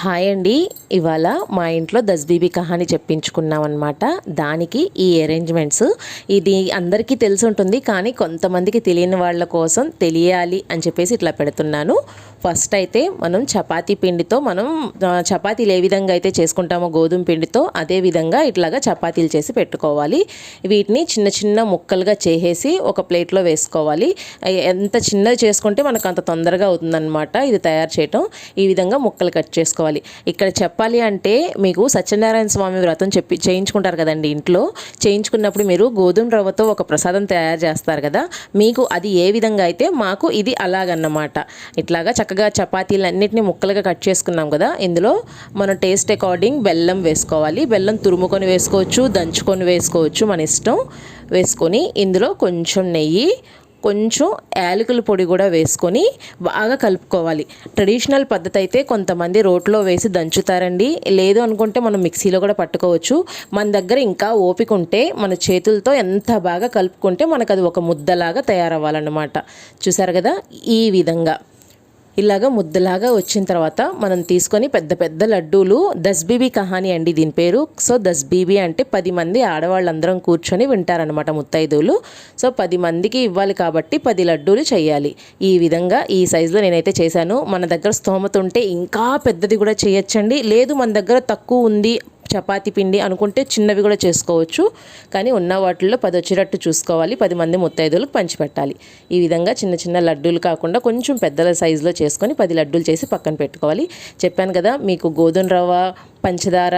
Hi అండి. ఇవాళ మా ఇంట్లో 10 బీబీ కహాని చెప్పించుకున్నాం అనమాట. దానికి ఈ అరేంజ్మెంట్స్ ఇది అందరికీ తెలిసి ఉంటుంది, కానీ కొంతమందికి తెలియని వాళ్ళ కోసం తెలియాలి అని చెప్పేసి ఇట్లా పెడుతున్నాను. ఫస్ట్ అయితే మనం చపాతీ పిండితో చపాతీలు ఏ విధంగా అయితే చేసుకుంటామో గోధుమ పిండితో అదే విధంగా ఇట్లాగా చపాతీలు చేసి పెట్టుకోవాలి. వీటిని చిన్న చిన్న ముక్కలుగా చేసేసి ఒక ప్లేట్లో వేసుకోవాలి. ఎంత చిన్నది చేసుకుంటే మనకు అంత తొందరగా అవుతుందన్నమాట ఇది తయారు చేయటం. ఈ విధంగా ముక్కలు కట్ చేసుకోవాలి. ఇక్కడ చెప్పాలి అంటే మీకు సత్యనారాయణ స్వామి వ్రతం చేయించుకుంటారు కదండి. ఇంట్లో చేయించుకున్నప్పుడు మీరు గోధుమ రవ్వతో ఒక ప్రసాదం తయారు చేస్తారు కదా, మీకు అది ఏ విధంగా అయితే మాకు ఇది అలాగన్నమాట. ఇట్లాగా చక్కగా చపాతీలన్నిటిని ముక్కలుగా కట్ చేసుకున్నాం కదా, ఇందులో మన టేస్ట్ అకార్డింగ్ బెల్లం వేసుకోవాలి. బెల్లం తురుముకొని వేసుకోవచ్చు, దంచుకొని వేసుకోవచ్చు, మన ఇష్టం. వేసుకొని ఇందులో కొంచెం నెయ్యి, కొంచెం యాలకుల పొడి కూడా వేసుకొని బాగా కలుపుకోవాలి. ట్రెడిషనల్ పద్ధతి అయితే కొంతమంది రోట్లో వేసి దంచుతారండి, లేదు అనుకుంటే మనం మిక్సీలో కూడా పట్టుకోవచ్చు. మన దగ్గర ఇంకా ఓపిక ఉంటే మన చేతులతో ఎంత బాగా కలుపుకుంటే మనకు అది ఒక ముద్దలాగా తయారవ్వాలన్నమాట. చూసారు కదా, ఈ విధంగా ఇలాగ ముద్దలాగా వచ్చిన తర్వాత మనం తీసుకొని పెద్ద పెద్ద లడ్డూలు 10 బీబీ కహాని అండి దీని పేరు. సో 10 బీబీ అంటే 10 మంది ఆడవాళ్ళందరం కూర్చొని వింటారనమాట ముత్తైదువులు. సో 10 మందికి ఇవ్వాలి కాబట్టి 10 లడ్డూలు చేయాలి. ఈ విధంగా ఈ సైజులో నేనైతే చేశాను. మన దగ్గర స్తోమత ఉంటే ఇంకా పెద్దది కూడా చేయొచ్చండి, లేదు మన దగ్గర తక్కువ ఉంది చపాతీ పిండి అనుకుంటే చిన్నవి కూడా చేసుకోవచ్చు. కానీ ఉన్న వాటిల్లో 10 వచ్చేటట్టు చూసుకోవాలి. 10 మంది ముత్తైదువులకు పంచిపెట్టాలి. ఈ విధంగా చిన్న చిన్న లడ్డూలు కాకుండా కొంచెం పెద్దల సైజులో చేసుకొని 10 లడ్డూలు చేసి పక్కన పెట్టుకోవాలి. చెప్పాను కదా మీకు గోధుమ రవ్వ, పంచదార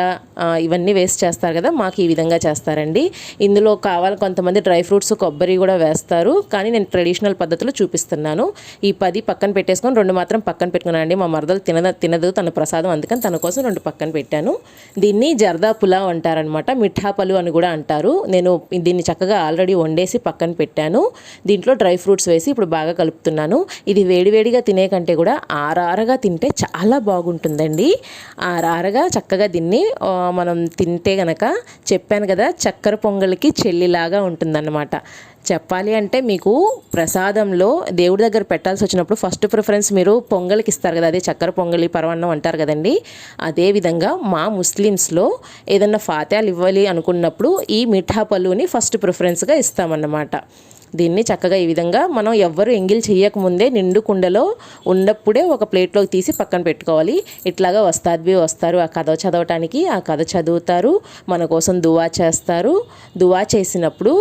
ఇవన్నీ వేస్ట్ చేస్తారు కదా, మాకు ఈ విధంగా చేస్తారండి. ఇందులో కావాలి కొంతమంది డ్రై ఫ్రూట్స్, కొబ్బరి కూడా వేస్తారు, కానీ నేను ట్రెడిషనల్ పద్ధతిలో చూపిస్తున్నాను. ఈ 10 పక్కన పెట్టేసుకొని 2 మాత్రం పక్కన పెట్టుకున్నానండి. మా మరదలు తినదు తన ప్రసాదం, అందుకని తన కోసం 2 పక్కన పెట్టాను. దీన్ని జర్దా పులావ్ అంటారనమాట, మిఠా పలు అని కూడా అంటారు. నేను దీన్ని చక్కగా ఆల్రెడీ వండేసి పక్కన పెట్టాను. దీంట్లో డ్రై ఫ్రూట్స్ వేసి ఇప్పుడు బాగా కలుపుతున్నాను. ఇది వేడివేడిగా తినే కంటే కూడా ఆరారగా తింటే చాలా బాగుంటుందండి. ఆరారగా చక్కగా దీన్ని మనం తింటే గనక చెప్పాను కదా, చక్కెర పొంగలికి చెల్లిలాగా ఉంటుందన్నమాట. చెప్పాలి అంటే మీకు ప్రసాదంలో దేవుడి దగ్గర పెట్టాల్సి వచ్చినప్పుడు ఫస్ట్ ప్రిఫరెన్స్ మీరు పొంగలికి ఇస్తారు కదా, అదే చక్కెర పొంగలి, పరవన్నం అంటారు కదండి. అదేవిధంగా మా ముస్లిమ్స్లో ఏదన్నా ఫాత్యాలు ఇవ్వాలి అనుకున్నప్పుడు ఈ మిఠా పలుని ఫస్ట్ ప్రిఫరెన్స్గా ఇస్తామన్నమాట. దీన్ని చక్కగా ఈ విధంగా మనం ఎవ్వరు ఎంగిల్ చేయకముందే నిండు కుండలో ఉన్నప్పుడే ఒక ప్లేట్లోకి తీసి పక్కన పెట్టుకోవాలి. ఇట్లాగా వస్తాద్వి వస్తారు ఆ కథ చదవటానికి, ఆ కథ చదువుతారు, మన కోసం దువా చేస్తారు. దువా చేసినప్పుడు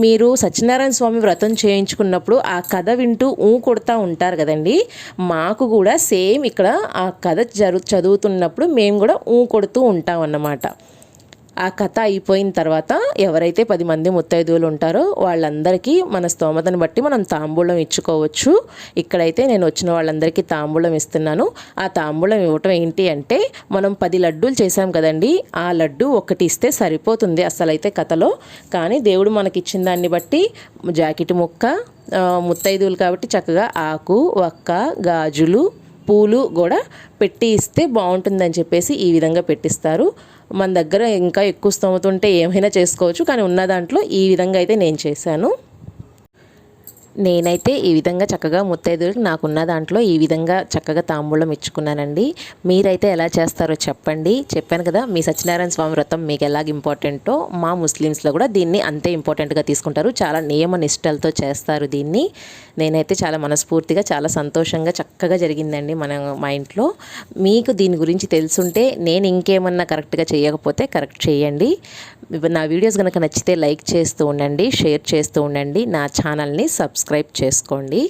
మీరు సత్యనారాయణ స్వామి వ్రతం చేయించుకున్నప్పుడు ఆ కథ వింటూ కొడతా ఉంటారు కదండి, మాకు కూడా సేమ్ ఇక్కడ ఆ కథ చదువుతున్నప్పుడు మేము కూడా కొడుతూ ఉంటాం అన్నమాట. ఆ కథ అయిపోయిన తర్వాత ఎవరైతే 10 మంది ముత్తైదువులు ఉంటారో వాళ్ళందరికీ మన స్తోమతను బట్టి మనం తాంబూలం ఇచ్చుకోవచ్చు. ఇక్కడైతే నేను వచ్చిన వాళ్ళందరికీ తాంబూలం ఇస్తున్నాను. ఆ తాంబూలం ఇవ్వటం ఏంటి అంటే, మనం 10 లడ్డూలు చేసాం కదండి, ఆ లడ్డు ఒకటి ఇస్తే సరిపోతుంది అసలైతే కథలో. కానీ దేవుడు మనకి ఇచ్చిన దాన్ని బట్టి జాకెట్ ముక్క, ముత్తైదువులు కాబట్టి చక్కగా ఆకు, వక్క, గాజులు, పూలు కూడా పెట్టి ఇస్తే బాగుంటుందని చెప్పేసి ఈ విధంగా పెట్టిస్తారు. మన దగ్గర ఇంకా ఎక్కువ స్తోమత ఉంటే ఏమైనా చేసుకోవచ్చు, కానీ ఉన్న దాంట్లో ఈ విధంగా అయితే నేను చేశాను. నేనైతే ఈ విధంగా చక్కగా ముత్తైదువులకు నాకున్న దాంట్లో ఈ విధంగా చక్కగా తాంబూలం ఇచ్చుకున్నానండి. మీరైతే ఎలా చేస్తారో చెప్పండి. చెప్పాను కదా, మీ సత్యనారాయణ స్వామి వ్రతం మీకు ఎలాగ ఇంపార్టెంటో మా ముస్లిమ్స్లో కూడా దీన్ని అంతే ఇంపార్టెంట్గా తీసుకుంటారు. చాలా నియమ నిష్టలతో చేస్తారు దీన్ని. నేనైతే చాలా మనస్ఫూర్తిగా, చాలా సంతోషంగా చక్కగా జరిగిందండి మా ఇంట్లో. మీకు దీని గురించి తెలుసుంటే, నేను ఇంకేమన్నా కరెక్ట్గా చేయకపోతే కరెక్ట్ చేయండి. నా వీడియోస్ కనుక నచ్చితే లైక్ చేస్తూ ఉండండి, షేర్ చేస్తూ ఉండండి, నా ఛానల్ని సబ్స్క్రైబ్ చేసుకోండి.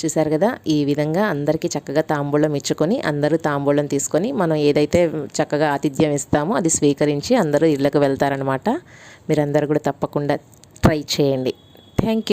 చూసారు కదా, ఈ విధంగా అందరికీ చక్కగా తాంబూలం ఇచ్చుకొని అందరూ తాంబూలం తీసుకొని మనం ఏదైతే చక్కగా ఆతిథ్యం ఇస్తామో అది స్వీకరించి అందరూ ఇళ్ళకు వెళ్తారనమాట. మీరందరూ కూడా తప్పకుండా ట్రై చేయండి. Thank you.